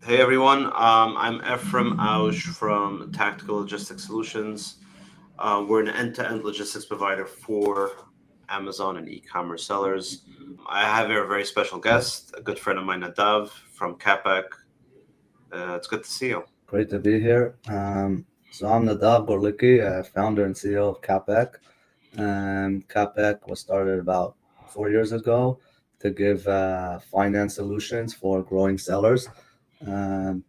Hey everyone, I'm Ephraim Ausch from Tactical Logistic Solutions. We're an end-to-end logistics provider for Amazon and e-commerce sellers. I have here a very special guest, a good friend of mine, Nadav from CapEc. It's good to see you. Great to be here. So I'm Nadav Gorlicki, founder and CEO of CapEc. CapEc was started about 4 years ago to give finance solutions for growing sellers, um,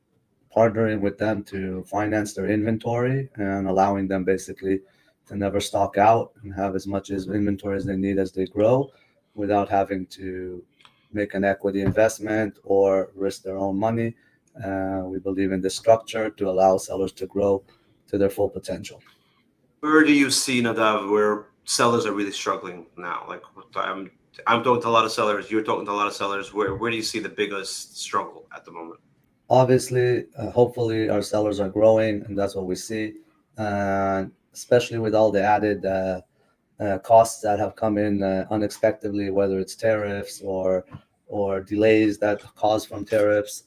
partnering with them to finance their inventory and allowing them basically to never stock out and have as much as inventory as they need as they grow without having to make an equity investment or risk their own money. We believe in this structure to allow sellers to grow to their full potential. Where do you see, Nadav, where sellers are really struggling now? I'm talking to a lot of sellers. You're talking to a lot of sellers. Where do you see the biggest struggle at the moment? Obviously, hopefully, our sellers are growing, and that's what we see. And especially with all the added costs that have come in unexpectedly, whether it's tariffs or delays that caused from tariffs.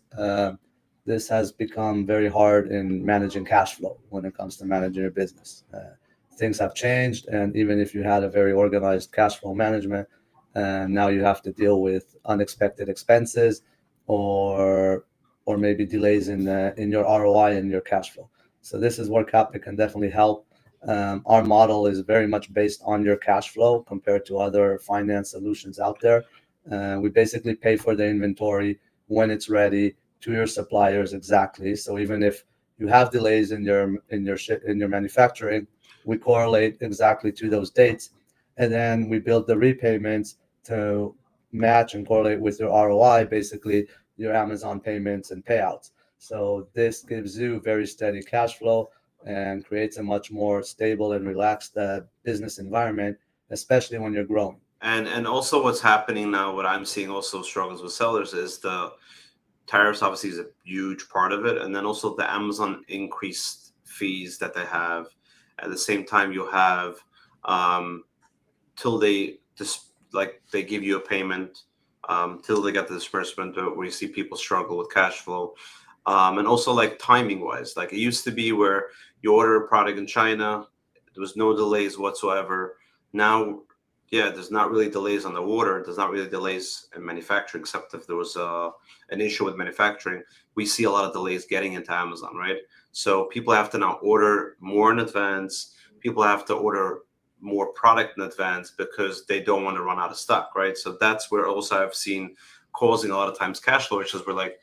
This has become very hard in managing cash flow when it comes to managing your business. Things have changed, and even if you had a very organized cash flow management, now you have to deal with unexpected expenses or or maybe delays in your ROI and your cash flow. So this is where Capital can definitely help. Our model is very much based on your cash flow compared to other finance solutions out there. We basically pay for the inventory when it's ready to your suppliers exactly. So even if you have delays in your manufacturing, we correlate exactly to those dates, and then we build the repayments to match and correlate with your ROI, basically your Amazon payments and payouts. So this gives you very steady cash flow and creates a much more stable and relaxed business environment, especially when you're growing. And also what's happening now, what I'm seeing also struggles with sellers is the tariffs obviously is a huge part of it, and then also the Amazon increased fees that they have. At the same time, you have um, till they just like they give you a payment till they get the disbursement, where you see people struggle with cash flow, and also like timing wise, like it used to be where you order a product in China, there was no delays whatsoever. Now, yeah, there's not really delays on the order. There's not really delays in manufacturing, except if there was an issue with manufacturing. We see a lot of delays getting into Amazon, right? So people have to now order more in advance. People have to order more product in advance because they don't want to run out of stock, right? So that's where also I've seen causing a lot of times cash flow issues where like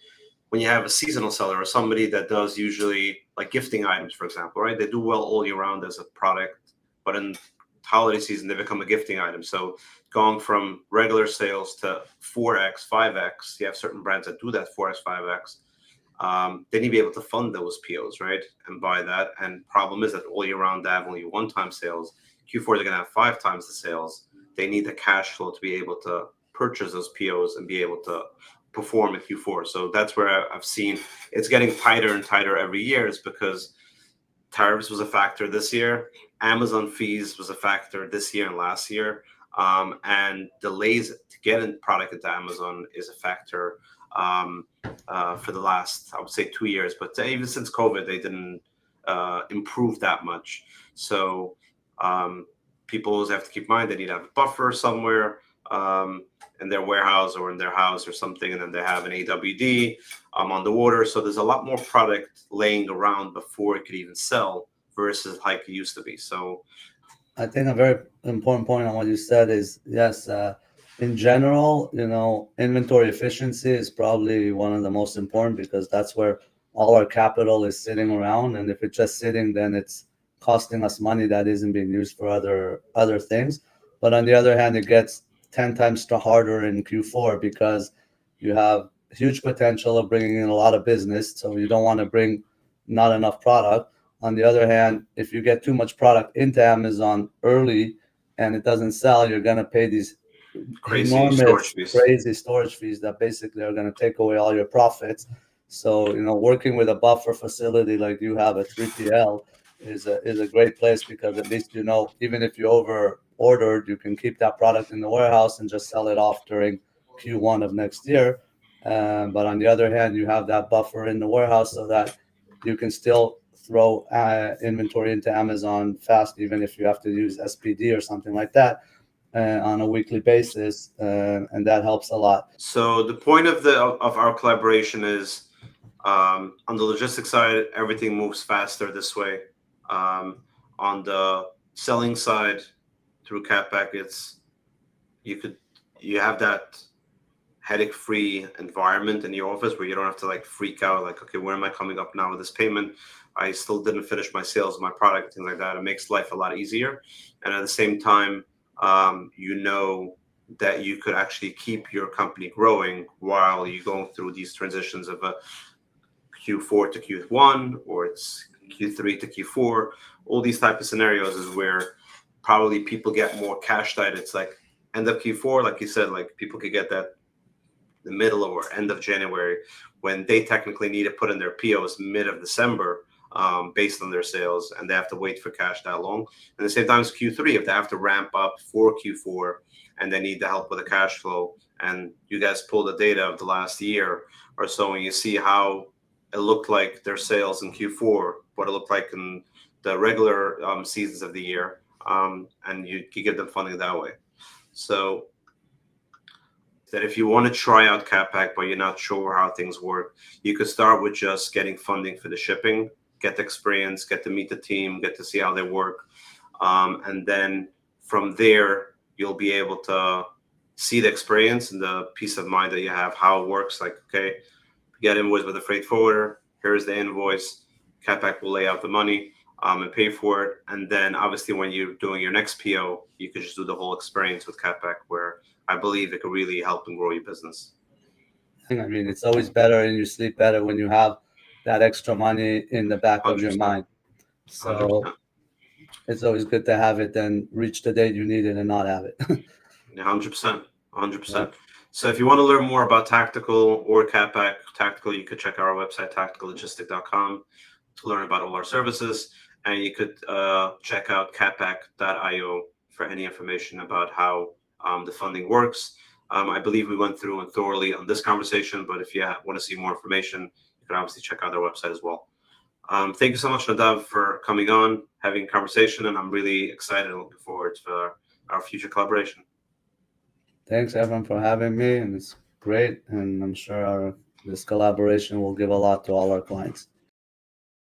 when you have a seasonal seller or somebody that does usually like gifting items, for example, right? They do well all year round as a product, but in holiday season they become a gifting item. So going from regular sales to 4x, 5x, you have certain brands that do that 4x, 5x. They need to be able to fund those POs, right? And buy that. And problem is that all year round they have only one-time sales. Q4 they're gonna have 5 times the sales. They need the cash flow to be able to purchase those POs and be able to perform in Q4. So that's where I've seen it's getting tighter and tighter every year, is because tariffs was a factor this year, Amazon fees was a factor this year and last year, and delays to get in product into Amazon is a factor for the last, I would say, 2 years. But even since COVID, they didn't improve that much. So um, people always have to keep in mind they need to have a buffer somewhere in their warehouse or in their house or something, and then they have an AWD on the water. So there's a lot more product laying around before it could even sell versus like it used to be. So I think a very important point on what you said is yes, in general, inventory efficiency is probably one of the most important because that's where all our capital is sitting around. And if it's just sitting, then it's costing us money that isn't being used for other things. But on the other hand, it gets 10 times harder in Q4 because you have huge potential of bringing in a lot of business. So you don't want to bring not enough product. On the other hand, if you get too much product into Amazon early and it doesn't sell, you're going to pay these crazy storage enormous, fees. crazy storage fees that basically are going to take away all your profits. So, working with a buffer facility like you have at 3PL is a great place because at least, even if you over ordered, you can keep that product in the warehouse and just sell it off during Q1 of next year. But on the other hand, you have that buffer in the warehouse so that you can still throw inventory into Amazon fast, even if you have to use SPD or something like that on a weekly basis, and that helps a lot. So the point of our collaboration is, on the logistics side, everything moves faster this way. Um, on the selling side, through CapEc, you could you have that headache-free environment in your office where you don't have to like freak out, like, okay, where am I coming up now with this payment? I still didn't finish my sales of my product, things like that. It makes life a lot easier, and at the same time, you know that you could actually keep your company growing while you're going through these transitions of a Q4 to Q1, or it's Q3 to Q4. All these type of scenarios is where probably people get more cash tight. It's like end of Q4, like you said, like people could get that the middle or end of January when they technically need to put in their POs mid of December, based on their sales, and they have to wait for cash that long. And at the same time as Q3, if they have to ramp up for Q4 and they need the help with the cash flow, and you guys pull the data of the last year or so, and you see how it looked like their sales in Q4, what it looked like in the regular seasons of the year, and you give them funding that way. So that if you want to try out CapEc but you're not sure how things work, you could start with just getting funding for the shipping, get the experience, get to meet the team, get to see how they work, and then from there you'll be able to see the experience and the peace of mind that you have, how it works. Like, okay, get invoice with a freight forwarder. Here's the invoice. CapEc will lay out the money, and pay for it. And then obviously when you're doing your next PO, you could just do the whole experience with CapEc, where I believe it could really help and grow your business. I mean, it's always better and you sleep better when you have that extra money in the back of your 100%. mind. 100%. So it's always good to have it than reach the date you need it and not have it. 100%. Yeah. 100%. So if you want to learn more about Tactical or CapEc, Tactical, you could check out our website, tacticallogistic.com, to learn about all our services. And you could check out capec.io for any information about how the funding works. I believe we went through and thoroughly on this conversation, but if you want to see more information, you can obviously check out their website as well. Thank you so much, Nadav, for coming on, having a conversation, and I'm really excited and looking forward to our future collaboration. Thanks, Evan, for having me, and it's great. And I'm sure this collaboration will give a lot to all our clients.